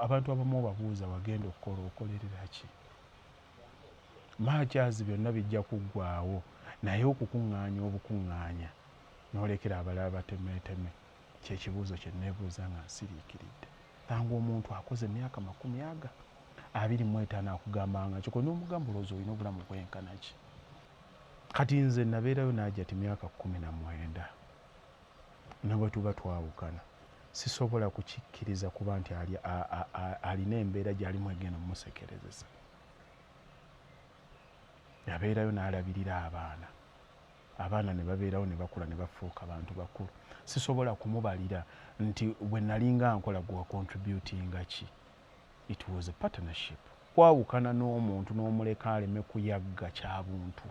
abantu abamu babuuza wagenda okukola okolerera ki? Maakyazi byonna bijja kuggwaawo naye okukuŋŋaanya obukuŋŋaanya n'olekera abalala batemeeteme kyekibuuzo kye neebuuza nga nsiriikiridde. Tanga omuntu akoze emyaka 25 akugambanga kiko n'omugamba olowooza olina obulamu bwenkana ki? Kati nze nabeerayo n'ajjati myaka 19 ne bwe tuba twawukana sisobola kukikkiriza kuba nti alina embeera gy'alimu egenda mumusekerezesa. Yabeerayo n'alabirira abaana ne babeerawo ne bakula ne bafuuka bantu bakulu. Sisobola kumubalira nti bwe nalinga nkola gwa contributinga ki. It was a partnership. Kwawukana n'omuntu n'omuleka aleme kuyagga kyabuntu.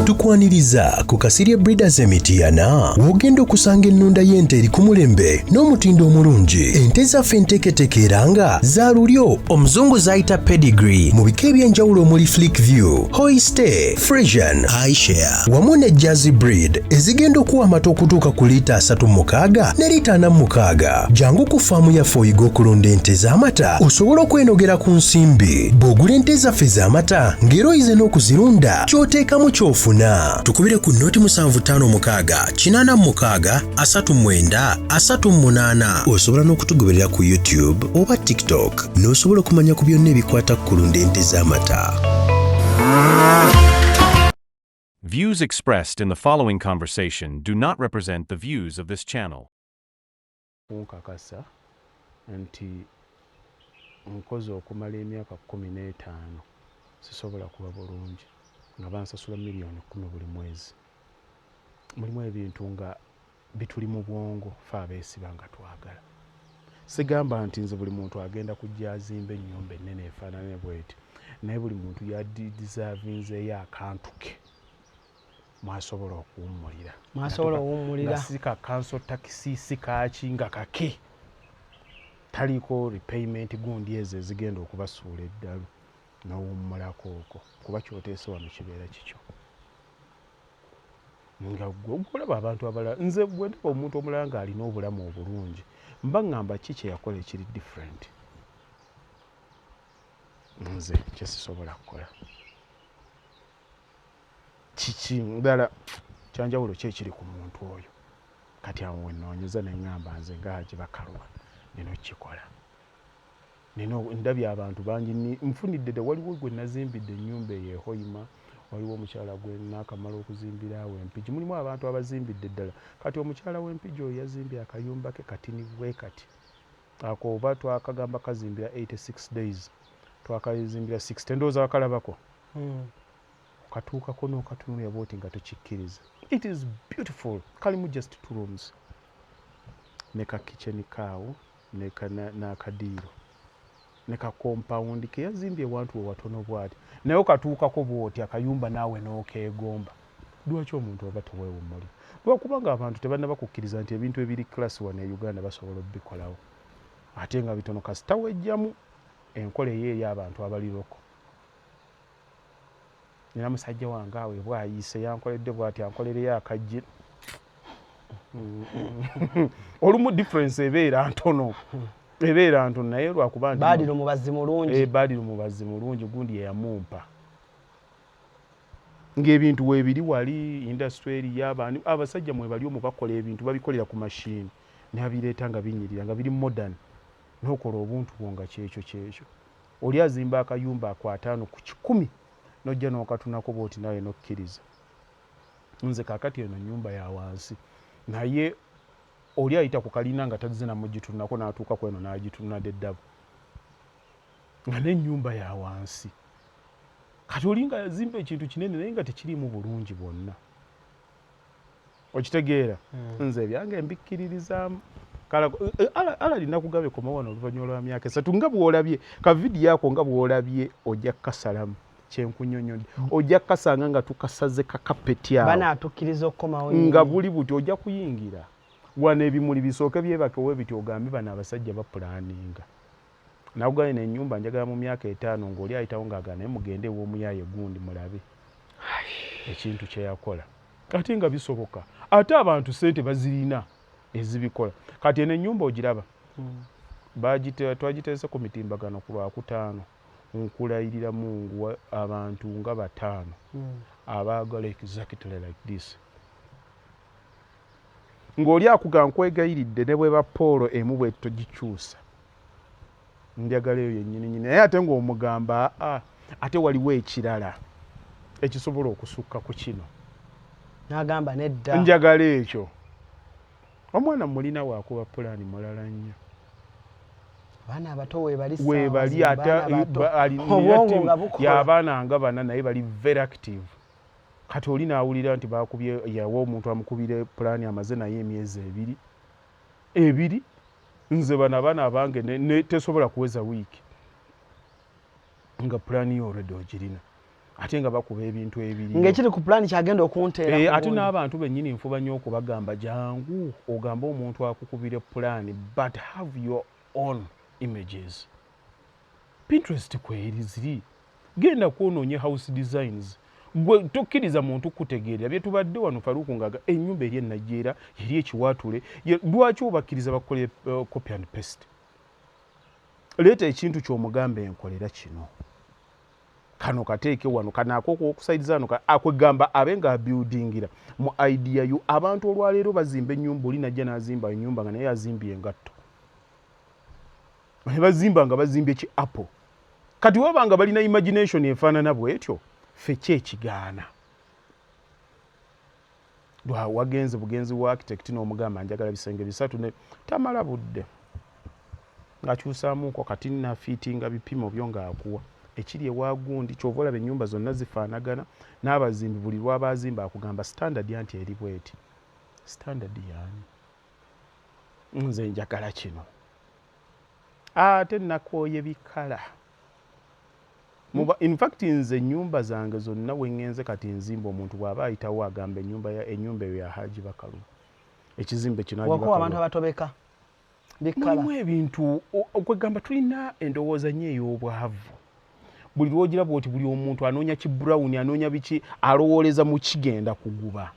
Tukwaniriza ku Kasirye Breeders Emityana wogenda okusanga ennunda y'ente eri ku mulembe n'omutindo omulungi. Ente zaffe enteeketeeke era nga za lulyo omuzungu zayita pedigree mu bika ebyenjawulo omuli Flickview, Holstein, Friesian, Ayrshire wamu ne Jersey breed ezigenda okuwa amata okutuuka ku liita 36 ne liita 46. Jangu ku faamu yaffe oyiga okulunda ente z'amata osobole okwenogera ku nsimbi. Bw'ogula ente zaffe z'amata ng'era oyize n'okuzirunda ky'oteekamu ky'ofuna. Tukubire ku noti 7556-89-38. Osobola n'okutugoberera ku YouTube oba TikTok n'osobola okumanya ku byonna ebikwata ku kulunda ente z'amata. Views expressed in the following conversation do not represent the views of this channel. Nkakasa nti nkoze okumala emyaka 15 sisobola kuba bulungi nga bansasula miliyoni 10 buli mwezi. Mulimu ebintu nga bituli mu bwongo fe abeesiba nga twagala. Sigamba nti nze buli muntu agenda kujja azimba ennyumba ennene efaanane bweti, naye buli muntu yadideservinzeeyo akantu ke mwasobola okuwummulira. Nga si ka council tax si kaaki nga kake taliko repayment gundi ezo ezigenda okubasuula eddalu n'owummulako okwo kuba kyoteese wano kibeera kikyo. Nga olaba abantu abalala nze bwe ndaba omuntu omulala ng'alina obulamu obulungi mba ngamba ki kye yakola ekiri different. Nze kye sisobola kukola kiki ndala kyanjawulo ki ekiri ku muntu oyo. Kati awo wennoonyeza ne ngamba nze nga Haji Bakalwa nina okukikola. Ndabye abantu bangi nfunidde dde waliwo gwe nazimbidde ennyumba eyo e Hoima, waliwo omukyala gwe naakamala okuzimbira awo Empigi. Mulimu abantu abazimbidde ddala. Kati omukyala w'Empigi oyo yazimbye akayumba ke katini bwe kati. Ako oba twakagamba kazimbira 86 days. Twakazimbira 60. Ndowooza wakalabako. Okatuukako n'okatunuulira bw'oti nga tokikkiriza. It is beautiful. Kalimu just 2 rooms. Ne ka kitchen kaawo n'akadiiro. Ne ka compound ke yazimbye wantu watono bwati. Naye okatuukako bw'oti akayumba naawe n'okeegomba. Lwaki omuntu oba teweewummulira? Lwakubanga abantu tebannaba kukkiriza nti ebintu ebiri class wano e Uganda basobola obbikolawo. Ate nga bitono kasita wejjamu enkola eri abantu abaliroko. Nina musajja wange awe bw'ayiise yankoledde bw'ati ankolereyo akajje. Olumu difference ebeera ntono. Ebeera ntono naye lwakuba nti Badiro mubazi mulungi. Badiro mubazi mulungi gundi yeyamumpa. Ng'ebintu weebiri wali industry eri y'abantu abasajja mwe bali omu bakola ebintu babikolera ku machine ne abireeta nga binyirira nga biri modern n'okola obuntu bwo nga kyekyo. Oli azimba akayumba ako 5 ku 10 n'ojja n'okatunako bw'oti nawe n'okkiriza. Nze kaakati eno nnyumba ya wansi naye oli ayita ku kalina nga tazze namugitunako n'atuuka ku eno n'agitunadde eddabu nga n'ennyumba ya wansi. Kati oli nga yazimba ekintu kinene naye nga tekiriimu bulungi bwonna. Okitegeera? Nze ebyange mbikkiririzaamu. Alina kugabe koma wano oluvannyuma lwa myaka 3 nga bw'olabye ka vidiyo ako nga bw'olabye ojja kkasalamu kyenkunyonyodde. Ojja kkasanga nga tukasaze kakapeti awo. Banaatukkiriza okkomawo nga buli buti ojja kuyingira. Wano ebimuli bisooke byebake webiti ogambe bano abasajja bapulaninga. Nawugane n'ennyumba njagala mu myaka 5 ng'oli ayitawo ng'agana naye mugende ew'omuyaye gundi mulabe ekintu kye yakola. Kati nga bisoboka ate abantu sente bazirina ezibikola kati eno ennyumba ogiraba twagiteese ku mitimbagano ku Lwakutaano nkulayirira Mungu abantu nga 5 abaagala exactly like this ng'oli akuga nkwegayiridde ne bwe ba Paul emu bwe togikyusa njagala eyo yennyini naye ate ng'omugamba ate waliwo ekirala ekisobola okusukka ku kino n'agamba nedda njagala ekyo omwana mulina waakuba pulaani mulala nnyo abaana abato weebali ate y'abaana nga bana naye bali very active kati oli naawulira nti bakubye yawa omuntu amukubire pulaani amaze naye emyezi ebiri nze bano abaana abange tesobola kuweza wiiki nga pulaani yo already ogirina ate nga bakuba ebintu ebiri ng'ekiri ku pulaani kyagenda okunteera ate n'abantu bennyini nfuba nnyo okubagamba jangu ogamba omuntu akukubire pulaani but have your own images. Pinterest kweri ziri genda kwonoonye house designs gwe tokkiriza muntu kutegeera bye tubadde wano Faruku ngaga ennyumba eri ennajeera eri ekiwaatule lwaki obakkiriza bakole copy and paste leeta ekintu ky'omugambe enkolera kino kano kateeke wano kanaako okusaidiza wano akwegamba abe nga abuildingira mu idea yo abantu olwaleero bazimba ennyumba oli najja n'azimba ennyumba nga naye azimbye engatto ne bazimba nga bazimbye ki apple kati wabanga balina imagination efaanana bwetyo ffe ki ekigaana wagenze bugenzi wa architect n'omugamba njagala bisenge 3 ne tamala budde ng'akyusaamuko kati nafiitinga bipimo byo ng'akuwa ekiri ewagundi kyova olaba ennyumba zonna zifaanagana n'abazimbi buli lwabazimba akugamba standard anti eri bweti standard yaani nze njagala kino ate nakooye bikala in fact nze ennyumba zange zonna wengenze kati nzimba omuntu bw'aba ayitawo agamba ennyumba eyo ya Haji Bakalu ekizimbe kino abantu abatobeka bikala mulimu ebintu okwegamba tulina endowooza nnyo ey'obwavu buli lwogiraba oti buli omuntu anoonya ki brown anoonya biki alowooleza mu kigenda kuguba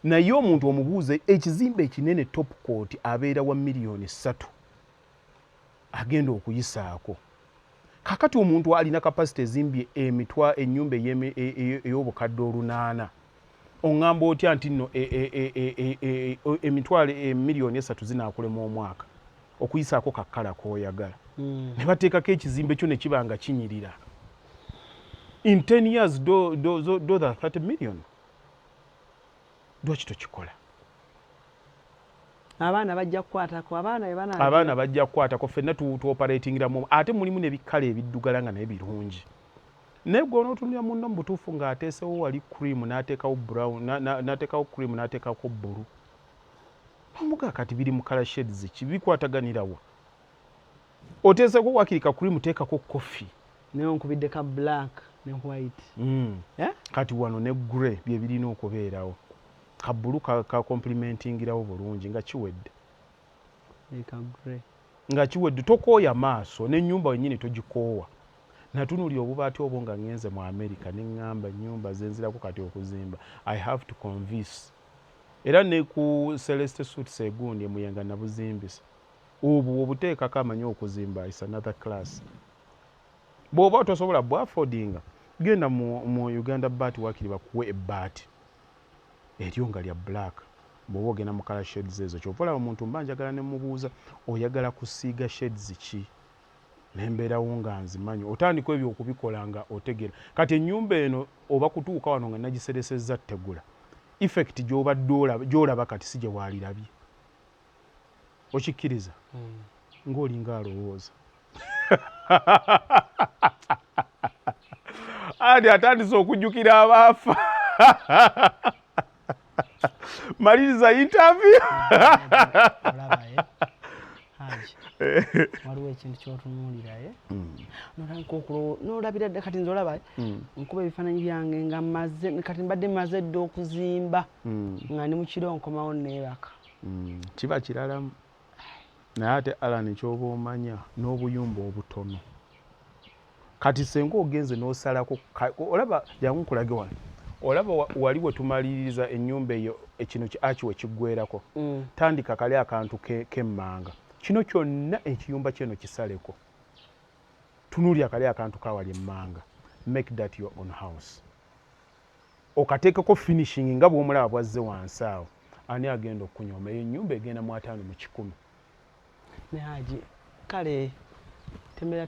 naye omuntu omubuuze ekizimbe ekinene top court abeera wa miliyoni 3 agenda okuyisaako kakati omuntu alina kapasite ezimbye ennyumba ey'obukadde 8 oŋŋamba otya nti nno emitwalo miliyoni 3 zinaakulema omwaka okuyisaako kakkala k'oyagala ne bateekako ekizimbe kyo ne kiba nga kinyirira in 10 years do the 30 million lwaki tokikola abaana bajja kukwatako abaana bajja kukwatako ffenna tuoperatingiramu ate mulimu n'ebikkala ebiddugala nga naye birungi naye gwe onootunira munno mu butuufu ng'ateesewo wali cream n'ateekawo brown n'ateekawo cream n'ateekako bbulu omuga kati biri mu kala shades ki bikwataganirawa oteeseko wakirika cream teekako coffee naye onkubidde ka black ne white kati wano ne grey bye birina okubeerawo ka bbulu ka complimentingirawo bulungi nga kiwedde nga kiwedde tokooya maaso n'ennyumba yennyini togikoowa natunuulira obubaati obwo nga ngenze mu America ne ŋŋamba ennyumba zenzirako kati okuzimba I have to convince era ne ku Celeste Suites egundi emuyenga nabuzimbisa obwo obuteekako amanyi okuzimba is another class bw'oba tosobola bwaffordinga genda mu Uganda baati wakiri bakuwe ebbaati eryo nga lya black bw'oba ogenda mu kala shades ezo kyova omuntu mba njagala ne mubuuza oyagala kusiiga shades ki nembeerawo nga nzimanyi otandika ebyo okubikola nga otegera kati ennyumba eno oba kutuuka wano nga nagiseresezza ttegula effect gy'olaba kati si gye waalirabye okikkiriza ng'olinga alowooza andi atandise okujjukira abaafa maliriza interview waliwo ekintu kyotunuuliraye n'olabira dde kati nze olaba nkuba ebifaananyi byange nga kati mbadde maze dde okuzimba nga ndi mukiro nkomawo neebaka kiba kiralamu naye ate Alan kyoba omanya n'obuyumba obutono kati senga ogenze n'osalako olaba jangu nkulage wano olaba wali we tumaliriza ennyumba eyo ekino akiwe kiggwerako tandika kali akantu k'emmanga kino kyonna ekiyumba kyeno kisaleko tunuulya kali akantu kawali emmanga make that your own house okateekako finishing nga bw'omulaba bwazze wansi awo ani agenda okunyoma eyo ennyumba egenda mu 5 mu 10 ne Haji kale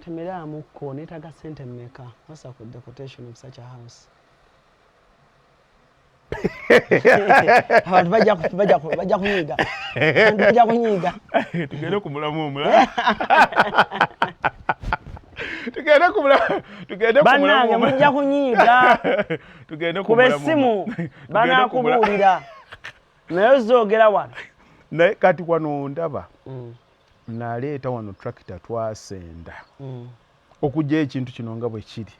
temeraamukko neetaaga ssente mmeka what's the quotation of such a house abantu bajja kunyiiga bajja kunyiiga tugende ku mulamu omulala tugende bannange mujja kunyiiga kuba essimu banaakubuulira naye ozoogera wano naye kati wano ndaba naleeta wano tractor twasenda okujja ekintu kino nga bwe kiri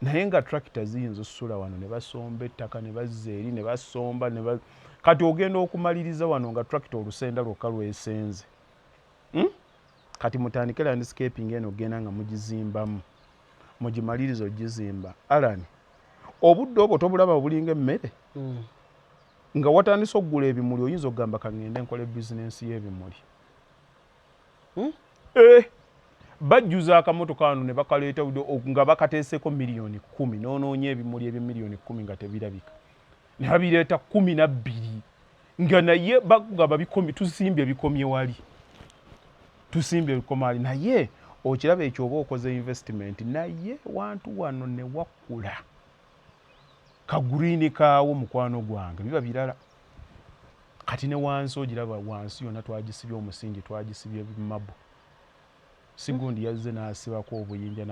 naye nga tractor ziyinza osusula wano ne basomba ettaka ne bazza eri ne basomba kati ogenda okumaliriza wano nga tractor olusenda lwokka lwesenze kati mutandike landscaping eno ogenda nga mugizimbamu mugimaliriza ogizimba Alan obudde obwo tobulaba obulinga emmere nga watandise okugula ebimuli oyinza okugamba kangende nkola bizinensi y'ebimuli bajjuza akamotoka wano ne bakaleeta nga bakateeseko miliyoni 10 noonoonya ebimuli eby'emiliyoni 10 nga tebirabika ne babireeta 12 nga naye bagamba bikomi tusimbye bikomye wali naye okiraba ekyo oba okoze investment naye wantu wano ne wakula kaguriini kaawo mukwano gwange biba birala kati ne wansi ogiraba wansi yonna twagisibye omusingi twagisibye mabo sigundi yazze n'asibako obuyinja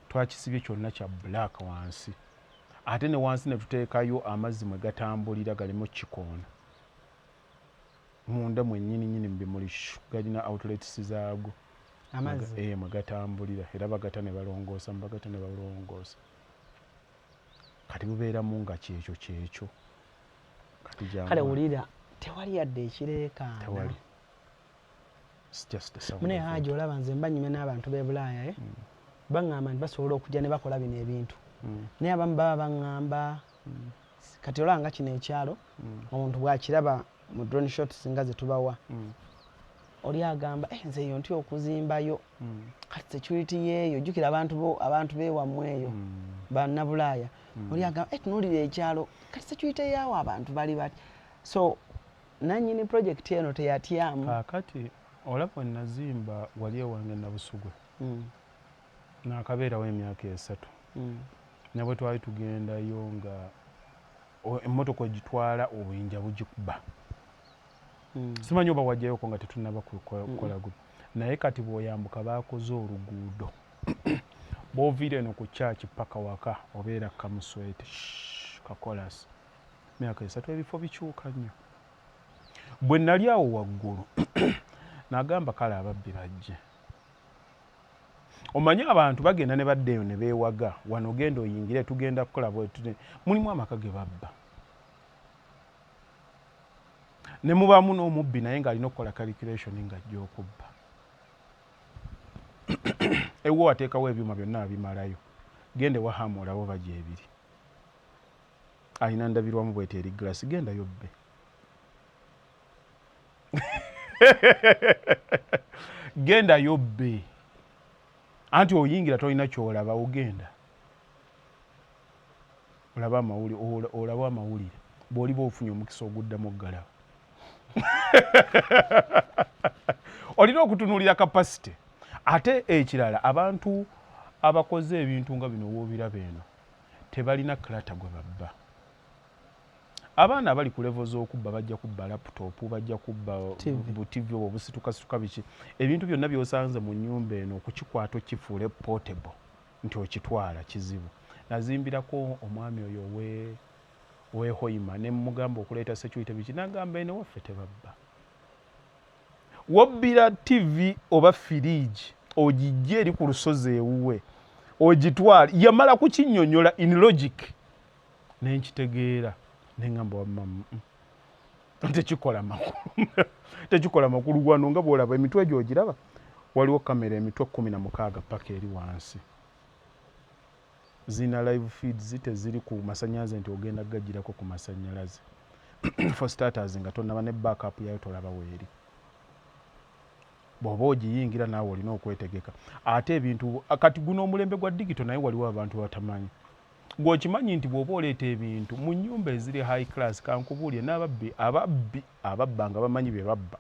twakisibye kyonna kya black wansi ate ne wansi ne tuteekayo amazzi mwe gatambulira galimu kikoona munda mwennyini mbimuli galina outlets zaago amazzi mwe gatambulira era bagata ne balongoosa kati bubeeramu nga kyekyo kati kale wulira tewali yadde ekireekaana mune Haji olaba nze mbanyume n'abantu b'e Bulaaya baŋŋamba nti basobola okujja ne bakola bino ebintu naye abamu baba baŋŋamba kati olaba nga kino ekyalo omuntu bw'akiraba mu drone shots nga ze tubawa oli agamba nze eyo ntya okuzimbayo kati security yeeyo jjukira abantu beewammwe eyo bannabulaaya oli agamba tunuulira ekyalo kati security yaawo abantu bali bati so nannyini project eno teyatyamu kakati olaba we nazimba wali ewange Nabusugwe n'akabeerawo emyaka 3 ne bwe twali tugendayo nga emmotoka ogitwala obuyinja bugikuba simanyi oba wajjayoko nga tetunaba kukola guno naye kati bw'oyambuka baakoze oluguudo bw'oviira eno ku kyaki paka waka obeera kamuswete kakolasi myaka 3 ebifo bikyuka nnyo bwe nali awo waggulu n'agamba kale ababbi bajje omanyi abantu bagenda ne baddeeyo ne beewaga wano ogenda oyingire tugenda kukola bwe mulimu amaka ge babba ne mubaamu n'omubbi naye ng'alina okukola calculation ng'ajja okubba ewo wateekawo ebyuma byonna abimalayo gende wahamu olabo bajja ebiri alina ndabirwamu bwete eri glass genda yobbe genda yobbe anti oyingira tolina kyolaba ogenda olaba amawulire bw'oliba ofunye omukisa oguddamu oggalaba olina okutunuulira kapasite ate ekirala abantu abakoze ebintu nga bino woobiraba eno tebalina kalata gwe babba abaana abali ku levo z'okubba bajja kubba laputopu bajja kubba butivi obwo obusitukasituka biki ebintu byonna by'osanze mu nnyumba eno okukikwata okifuule portable nti okitwala kizibu nazimbirako omwami oyo wehoima ne mugamba okuleeta security biki nagamba ene waffe tebabba wobbira tv oba firiji ogijje eri ku lusozi ewuwe ogitwala yamala kukinnyonnyola in logic nenkitegeera nengamba wamma tekikola makulu wano nga bwolaba emitwe gyogiraba waliwo kamera emitwe 16 paka eri wansi zina live feeds teziri ku masannyalaze nti ogenda gagirako ku masannyalaze for starters nga tonnaba ne backup yayo tolaba weeri bw'oba ogiyingira naawe olina okwetegeka ate ebintu kati guno omulembe gwa digito naye waliwo abantu batamanyi gw'okimanyi nti bw'oba oleeta ebintu mu nnyumba eziri high class kankubuulye n'ababbi ababba nga bamanyi bye babba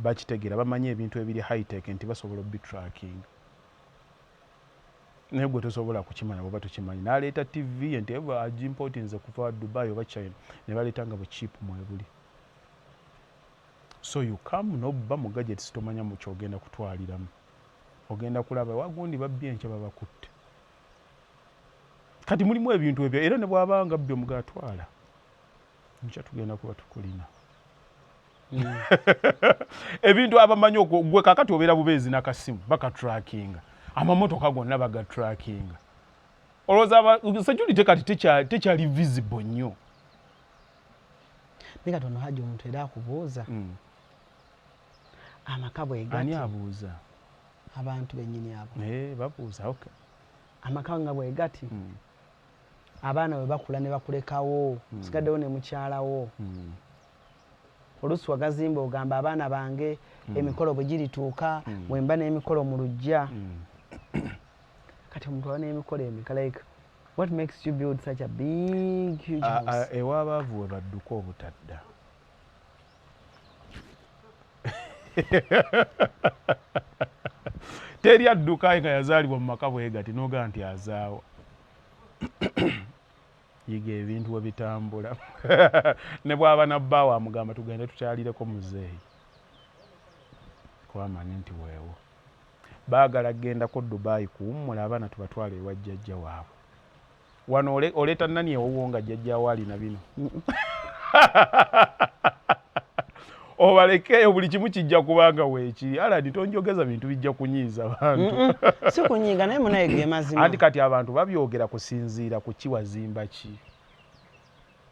bakitegeera bamanyi ebintu ebiri high tech nti basobola obitracking naye gwe tosobola kukimanya bw'oba tokimanyi n'aleeta tv nti agimportinze kuva Dubai oba China ne baleeta nga buchiip mwebuli so you come n'obba mu gadgets tomanya mu kyogenda kutwaliramu ogenda kulaba wagundi babbye enkya babakutte kati mulimu ebintu ebyo era ne bw'abanga bbye mugatwala nkya tugenda kuba tukulina ebintu abamanyi gwe kakati obeera bubeezi n'akasimu bakatrackinga amamotoka gonna bagatrackinga olowooza security kati tekyali visible nnyo naye kati ono hajja omuntu era akubuuza amaka bwegati ani abuuza abantu bennyini abo babuuza okay amaka nga bwegati abaana bwe bakula ne bakulekawo sigaddewo ne mukyalawo oluusi wagazimba ogamba abaana bange emikolo bwe girituuka bwe mba n'emikolo mu luggya kati omuntu aba n'emikolo emika like what makes you build such a big huge house ewabaavu we badduka obutadda teri adduka nga yazaalibwa mu maka bwegati n'ogamba nti azaawa yiga ebintu we bitambula ne bw'aba nabbaawo amugamba tugende tukyalireko muzeeyi kwamanyi nti weewo baagala kgendako Dubai kuwummula abaana tubatwala ewa jjajja waabwe wano oleeta nani ewuwo nga jjajjaawo alina bino obalekeyo buli kimu kijja kubanga weekiri aladi tonjogeza bintu bijja kunyiiza abantu si kunyiiga naye munaye ge mazima anti kati abantu babyogera kusinziira ku kiwazimba ki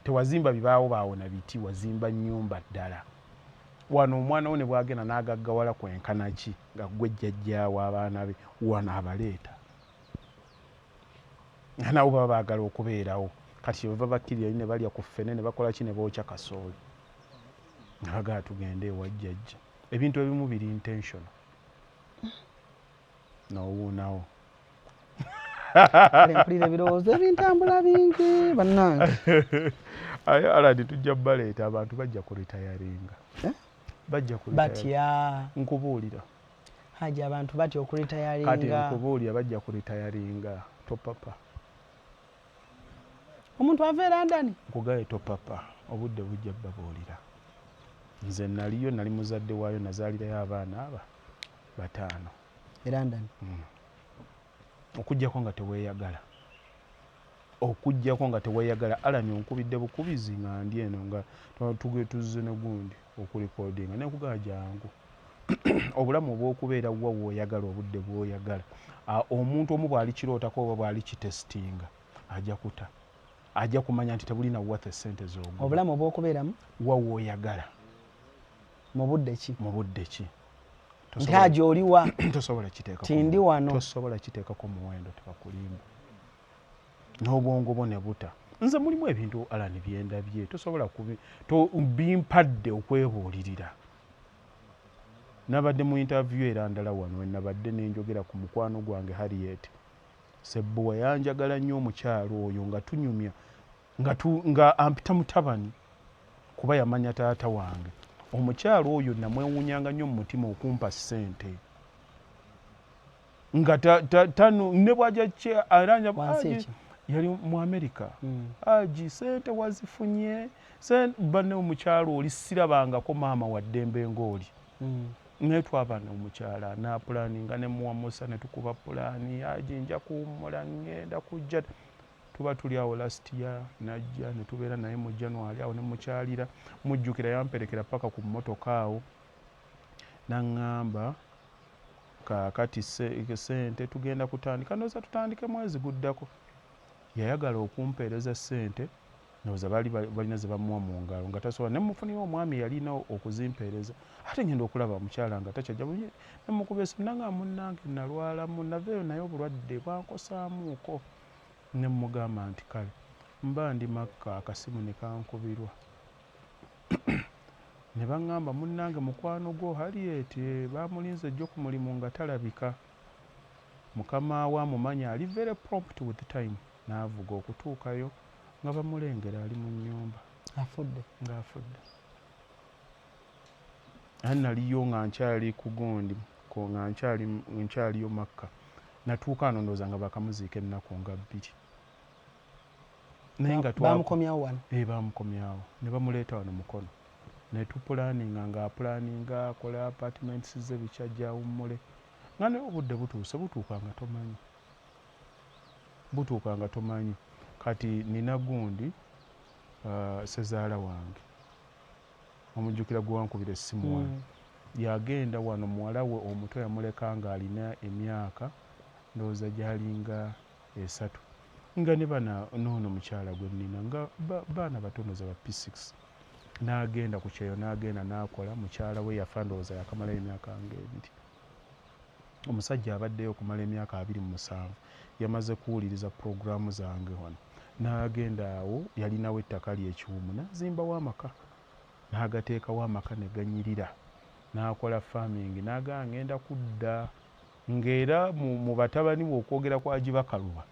tewazimba bibaawo baawona biti wazimba nnyumba ddala wano omwana wo ne bwagenda n'agaggawala kwenkana ki nga gwe jjajjaawo abaana be wano abaleeta nabo baba baagala okubeerawo kati bava bakkirira ne balya ku ffene ne bakola ki ne bookya kasooli nabagaa tugende ewa jjajja ebintu ebimu biri intentional n'owuunawo mpulira ebirowoozo ebintambula bingi bannange aye aladi tujja baleeta abantu bajja kuritayaringa bajja batya nkubuulira haja abantu batya okuritayaringa kati nkubuulira bajja kuritayaringa topapa omuntu ava e London nkugaye topapa obudde bujja babuulira nze naliyo nali muzadde waayo nazaalirayo abaana aba 5 e London okujjako nga teweeyagala alani onkubidde bukubizi nga ndi eno nga tuzze ne gundi okulikodinga nekugaa jangu obulamu obw'okubeera wa w'oyagala obudde bw'oyagala omuntu omu bw'ali kirootako oba bw'ali kitesitinga ajja kumanya nti tebulina worth sente z'ogu obulamu obw'okubeeramu wa w'oyagala mu budde ki nti haja oliwa tosobola kiteeka tindi wano tosobola kiteekako muwendo tebakulimba n'obwongo bwo ne buta nze mulimu ebintu alani byendabye tosobola bimpadde okwebuulirira nabadde mu interview era ndala wano nabadde nenjogera ku mukwano gwange Harriet Sebbuwa yanjagala nnyo omukyalo oyo nga tunyumya nga ampita mutabani kuba yamanya taata wange omukyalo oyo namwewuunyanga nnyo mu mutima okumpa ssente nga ne bwajja aranja yali mu Amerika aji ssente wazifunye banne omukyalo oli sirabangako maama wa ddembe ng'oli naye twabana omukyala napulaninga ne muwamusa ne tukuba pulaani aji nja kuwummula ngenda kujja tuba tuli awo last year najja ne tubeera naye mu January awo ne mukyalira mujjukira yamperekera paka ku mmotoka awo naŋŋamba kaakati ssente tugenda kutandika ndowooza tutandike mwezi guddako yayagala okumpeereza ssente ndowooza balina ze bamuwa mu ngalo nga tasobola ne mufunira omwami yalina okuzimpeereza ate ngenda okulaba omukyala nga takyajja nemukuba esimu nanga munnange nalwala munaveeyo naye obulwadde bwankosaamuuko ne mmugamba nti kale mba ndi Makka akasimu ne kankubirwa ne baŋŋamba munnange mukwano gwo Harriet baamulinze jjo ku mulimu nga talabika mukama we amumanya ali very prompt with time n'avuga okutuukayo nga bamulengera ali mu nnyumba ng'afudde ani naliyo nga nkyali ku gundi nga nkyaliyo Makka natuuka ano ndowooza nga bakamuziika ennaku nga 2 naye nga bamukomyawo wano bamukomyawo ne bamuleeta wano Mukono ne tupulaninga ng'apulaninga akola apartments ze bikyajja awummule nga naye obudde butuuse butuuka nga tomanyi kati nina gundi sezaala wange omujjukira gwe wankubira essimu wange yagenda wano muwala we omuto yamuleka ng'alina emyaka ndowooza gy'alinga 3 nga ne bana n'ono mukyala gwe nnina nga baana batonoza ba P6 n'agenda ku kyeyo n'agenda n'akola mukyala we yafa ndowooza yakamalayo emyaka nga 2 omusajja abaddeyo okumala emyaka 27 yamaze kuwuliriza puroguramu zange wano n'agenda awo yalinawo ettaka ly'ekiwumu n'azimbawo amaka n'agateekawo amaka ne ganyirira n'akola farming n'agaa ngenda kudda ng'era mu batabani we okwogera kwagiba Kaluba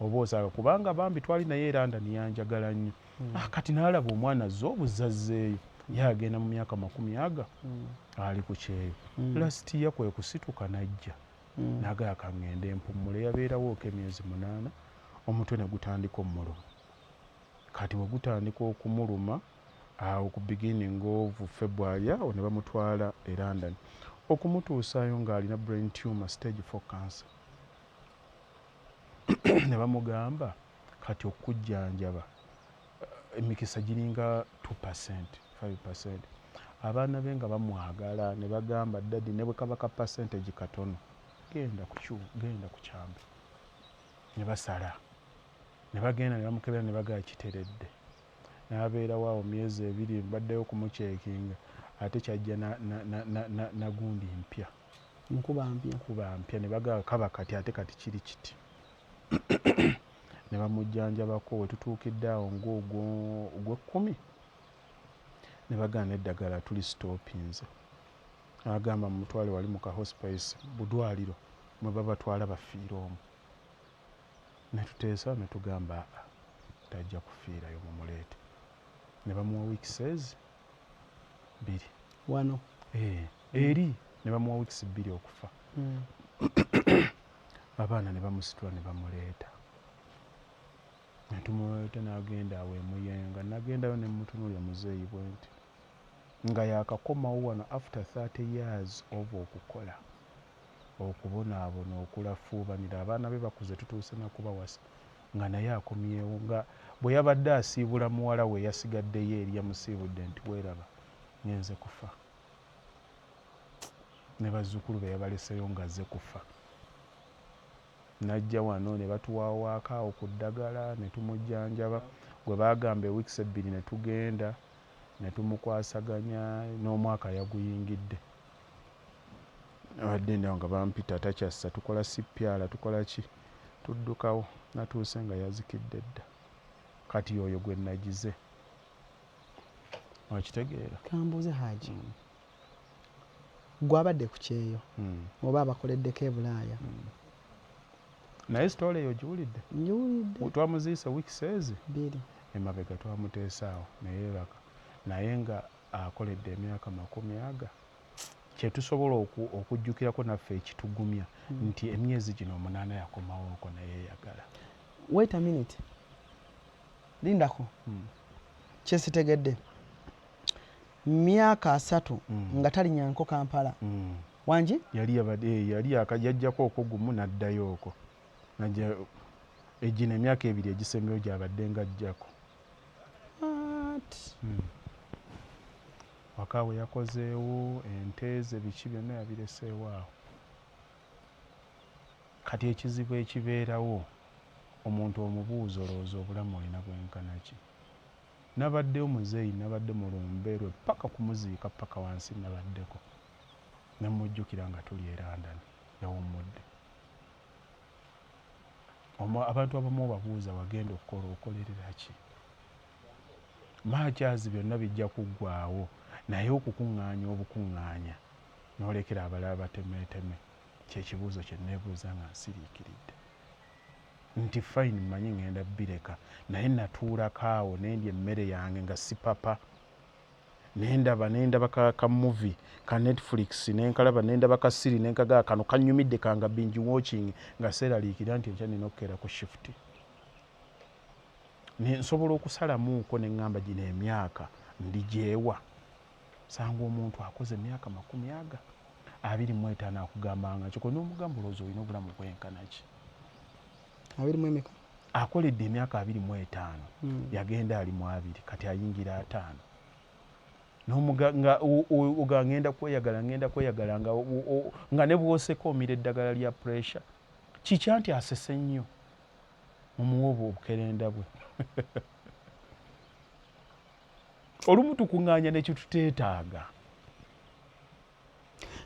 oba osanga kubanga bambi twali naye era yanjagala nnyo kati n'alaba omwana azze obuzazzeeyo ye agenda mu myaka 40 ali ku kyeyo last year kwe kusituka najja n'agala kaŋŋende empummule yabeerawo emyezi 8 omutwe ne gutandika omuluma kati bwe gutandika okumuluma awo ku beginning of February awo ne bamutwala e London okumutuusaayo ng'alina brain tumor stage 4 cancer ne bamugamba kati okujjanjaba emikisa giringa 2%, 5%. Abaana be nga bamwagala ne bagamba dadi ne bwe kaba ka percentage katono genda ku kyambe ne basala ne bagenda ne bamukebera ne bagaya kiteredde n'abeerawo awo myezi 2 mbaddeyo okumuceekinga ate kyajja na gundi mpya nkuba mpya ne bagaba kaba kati ate kati kiri kiti ne bamujjanjabako we tutuukidde awo ogw'ekkumi ne bagana eddagala tuli stoppinze agamba mutwale wali mu ka hospice budwaliro mwe babatwala bafiira omwo ne tuteesa ne tugamba tajja kufiirayo mumuleete ne bamuwa weeks 2 wano eri ne bamuwa weeks 2 okufa abaana ne bamusitula ne bamuleeta netumuleeta n'agenda awo emuyenga nagendayo ne mutunulya muzeeyi bwe nti nga yakakomawo wano after 30 years of okukola okubonaabona okulafuubanira abaana be bakuze tutuuse nakubawasa nga naye akomyewo nga bwe yabadde asiibula muwala we yasigaddeyo eri yamusiibudde nti weeraba ngenze kufa ne bazzukulu be yabaleseyo nga azze kufa najja wano ne batuwaawaako awo ku ddagala ne tumujjanjaba gwe baagamba weeks 2 ne tugenda ne tumukwasaganya n'omwaka yaguyingidde abadde ndawo nga bampita takyassa tukola CPR tukola ki tuddukawo natuuse nga yazikidde dda kati oyo gwe nagize wakitegeera kambuuze Haji gwabadde ku kyeyo oba abakoleddeko e Bulaaya naye sitoola eyo giwulidde ngiwulidde twamuziisa weeks 2 emabega twamuteesaawo neyeebaka naye nga akoledde emyaka 40 kyetusobola okujjukirako naffe ekitugumya nti emyezi gino 8 yakomawooko naye yagala. Wait a minute lindako kyesitegedde myaka 3 nga talinyanko Kampala wangi yali yajjako okwo gumu n'addayo okwo najja egino emyaka 2 egisembeyo gyabadde nga ajjako waka we yakozeewo ente ze biki byonna yabireseewo awo kati ekizibu ekibeerawo omuntu omubuuza olowooza obulamu olina bwenkana ki nabaddeyo muzeeyi nabadde mu lumbeerwe paka kumuziika paka wansi nabaddeko nemujjukira nga tuli e London yawummudde abantu abamu babuuza wagenda okukola okolerera ki? Maakyazi byonna bijja kuggwaawo naye okukuŋŋaanya obukuŋŋaanya n'olekera abalala batemeeteme kyekibuuzo kye neebuuza nga nsiriikiridde nti fine mmanyi ŋŋenda bireka naye natuulako awo nendya emmere yange nga si papa nendaba ka movie ka Netflix nenkalaba nendaba ka siri nenkagaa kano kannyumidde kanga binge watching nga seeraliikira nti enkya nina okukeera ku shift. Nsobola okusalamuuko ne ŋŋamba gino emyaka ndijeewa sanga omuntu akoze emyaka 25 akugambanga kiko n'omugamba olowooza olina obulamu bwenkana ki? 20 emeka akoledde emyaka 25 yagenda ali mu 2 kati ayingira 5 n'omuganga ngenda kweyagala nga ne bw'oseka omira eddagala lya pressure kikya nti asese nnyo omuwobo obukerenda bwe olumu tukuŋŋaanya ne kituteetaaga.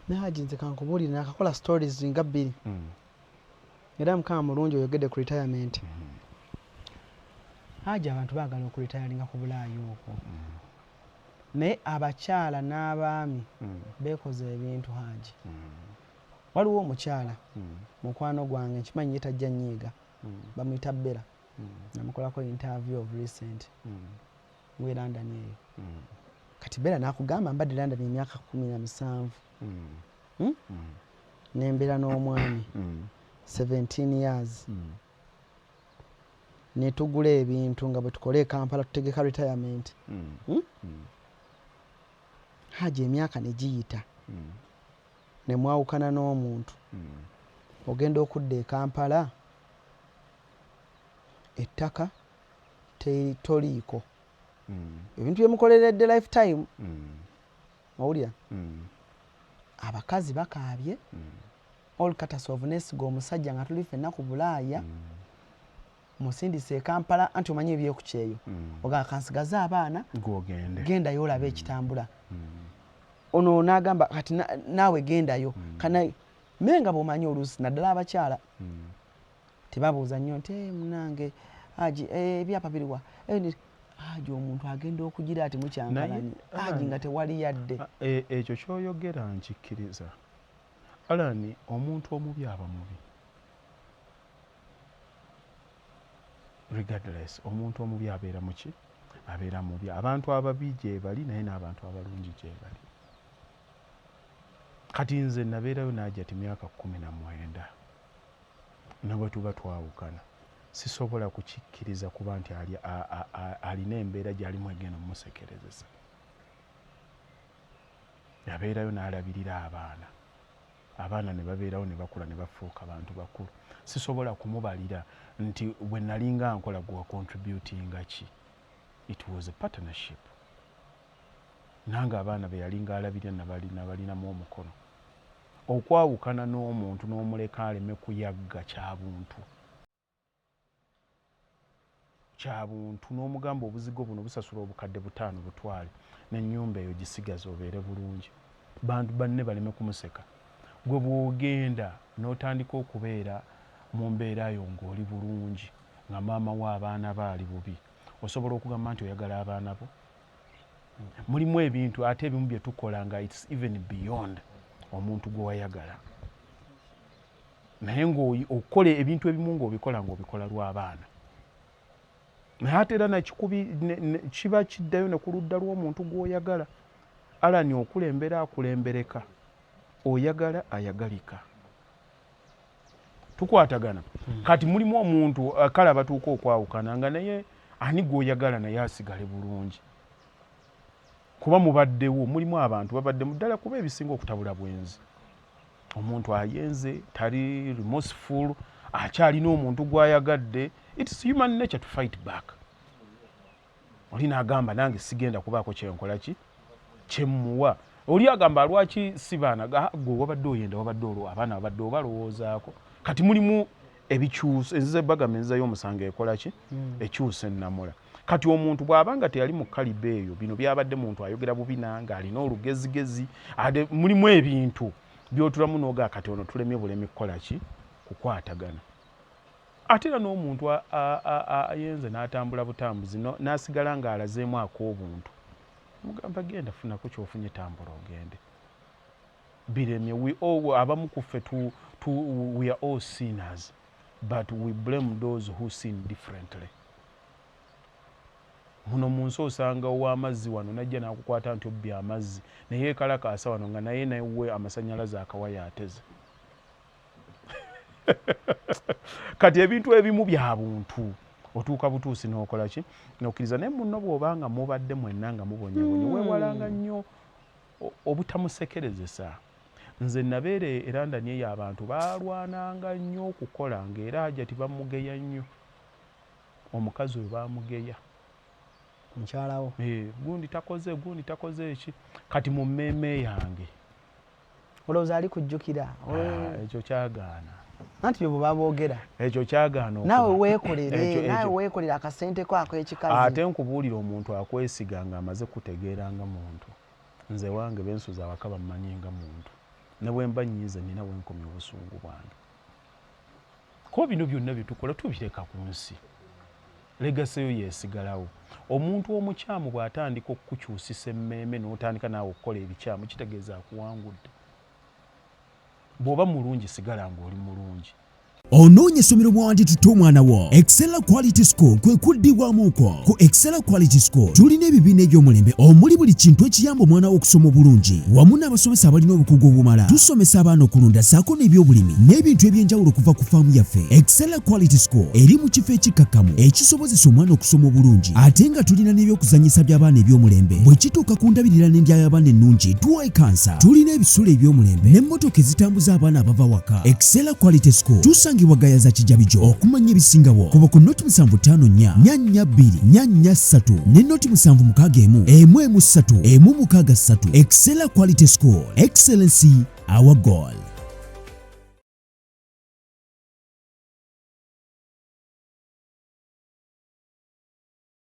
naye Haji nze kankubuulire nakakola stories nga 2 era mukama mulungi oyogedde ku retirement. Haji abantu baagala okuritayalinga ku Bulaayi okwo naye abakyala n'abaami beekoze ebintu Haji. Waliwo omukyala mukwano gwange nkimanyi ye tajja nnyiiga bamuyita Bella namukolako interview of recent we London eyo kati Bella n'akugamba mbadde London emyaka 17 nembeera n'omwami 17 years netugula ebintu nga bwe tukola Kampala tutegeka retirement. Haji emyaka ne giyita ne mwawukana n'omuntu ogenda okudda e Kampala ettaka toliiko ebintu byemukoleredde lifetime owulira abakazi bakaabye all catastropheness omusajja nga tuli ffenna ku Bulaaya musindise e Kampala anti omanyi ebyekukyeyo oga kansigaza abaana gendayo olabe ekitambula ono n'agamba kati naawe gendayo kana menga bw'omanyi oluusi naddala abakyala tebabuuza nnyo nti munange Haji ebyapa biriwa Haji omuntu agenda okugira ati mukyankalanyi Haji nga tewali yadde ekyo kyoyogera nkikkiriza. Alani omuntu omubi aba mubi regardless omuntu omubi abeera muki abeera mubi. Abantu ababi gye bali naye n'abantu abalungi gye bali. Kati nze nabeerayo n'ajja ti myaka 19 nabwe tuba twawukana sisobola kukikkiriza kuba nti alina embeera gy'alimu egenda mumusekerezesa. Yabeerayo n'alabirira abaana ne babeerawo ne bakula ne bafuuka abantu bakulu. Sisobola kumubalira nti bwe nalinga nkola gwa contributinga ki. It was a partnership. Nange abaana be yalinga alabirira nabalinamu omukono. Okwawukana n'omuntu n'omuleka aleme kuyagga kyabuntu n'omugamba obuzigo buno busasula obukadde 5 butwale n'ennyumba eyo gisigaza obeere bulungi bantu banne baleme kumuseka. Gwe bw'ogenda n'otandika okubeera mu mbeera yo ng'oli bulungi nga maama w'abaana baali bubi osobola okugamba nti oyagala abaana bo. Mulimu ebintu ate ebimu bye tukola nga it's even beyond omuntu gwe wayagala naye ng'okola ebintu ebimu ng'obikola lw'abaana naye ate era nakikubi kiba kiddayo ne ku ludda lw'omuntu gw'oyagala. Alani okulembera akulembereka oyagala ayagalika tukwatagana. Kati mulimu omuntu kale abatuuka okwawukana nga naye ani gw'oyagala naye asigale bulungi kuba mubaddewo mulimu abantu babadde muddala kuba ebisinga okutabula bwenzi. Omuntu ayenze tali remorseful akyalina omuntu gw'ayagadde. It's human nature to fight back. Oli n'agamba nange sigenda kubaako kyenkola ki kyemmuwa. Oli agamba lwaki si baana gwe wabadde oyenda wabadde olwo abaana babadde obalowoozaako. Kati mulimu ebikyusa enzize bagamenza y'omusango ekola ki ekyusa ennamula. Kati omuntu bw'abanga teyali mu kaliba eyo bino byabadde muntu ayogera bubi nange alina olugezigezi mulimu ebintu by'otulamu n'oga kati ono tulemye bulemi kukola ki kukwatagana. ate era n'omuntu ayenze n'atambula butambuzi n'asigala ng'alazeemu ak'obuntu mugamba genda funako ky'ofunye tambula ogende biremye abamu ku ffe we are all sinners but we blame those who sin differently. Muno mu nsi osanga ow'amazzi wano najja n'akukwata nti obbye amazzi naye kalakaasa wano nga naye nawe amasannyalaze akawaya ateze. Kati ebintu ebimu bya buntu otuuka butuusi n'okola ki n'okkiriza naye munno bw'obanga mubadde mwenna nga mubonyebonye weewalanga nnyo obutamusekerezesa. Nze nabeera era ndani eyo abantu baalwananga nnyo okukola ng'era ajja tibamugeya nnyo omukazi oyo baamugeya mukyalawo gundi takoze eki kati mu mmeeme yange olowooza ali kujjukira ekyo kyagaana anti bwe baboogera ekyo kyagaana naawe weekolere akasente ko ak'ekikazi ate nkubuulira omuntu akwesiga ng'amaze kutegeera nga muntu nze wange bensuza awaka bammanyi nga muntu ne bwe mba nnyiize nina we nkomya obusungu bwange ko bino byonna bye tukola tubireka ku nsi legaseyo yeesigalawo. Omuntu omukyamu bw'atandika okukukyusisa emmeeme n'otandika naawe okukola ebikyamu kitegeeza akuwangudde. Bw'oba mulungi sigala ng'oli mulungi. Onoonya essomero mw'wanditutte omwana wo. Excella Quality School kwe kuddibwamuko. Ku Excella Quality School tulina ebibiina eby'omulembe omuli buli kintu ekiyamba omwana wo okusoma obulungi wamu n'abasomesa abalina obukugu obumala. Tusomesa abaana okulunda ssaako n'ebyobulimi n'ebintu eby'enjawulo okuva ku faamu yaffe. Excella Quality School eri mu kifo ekikakkamu ekisobozesa omwana okusoma obulungi ate nga tulina n'ebyokuzannyisa by'abaana eby'omulembe. Bwe kituuka ku ndabirira n'endya y'abaana ennungi tuwaye kansa. Tulina ebisulo eby'omulembe n'emmotoka ezitambuza abaana abava waka. Excella Quality School tusangibwa Gayaza Kijabijo okumanya ebisingawo kuba ku noti 754 42 43 ne noti 761 113 163. Excella Quality School, excellency our goal.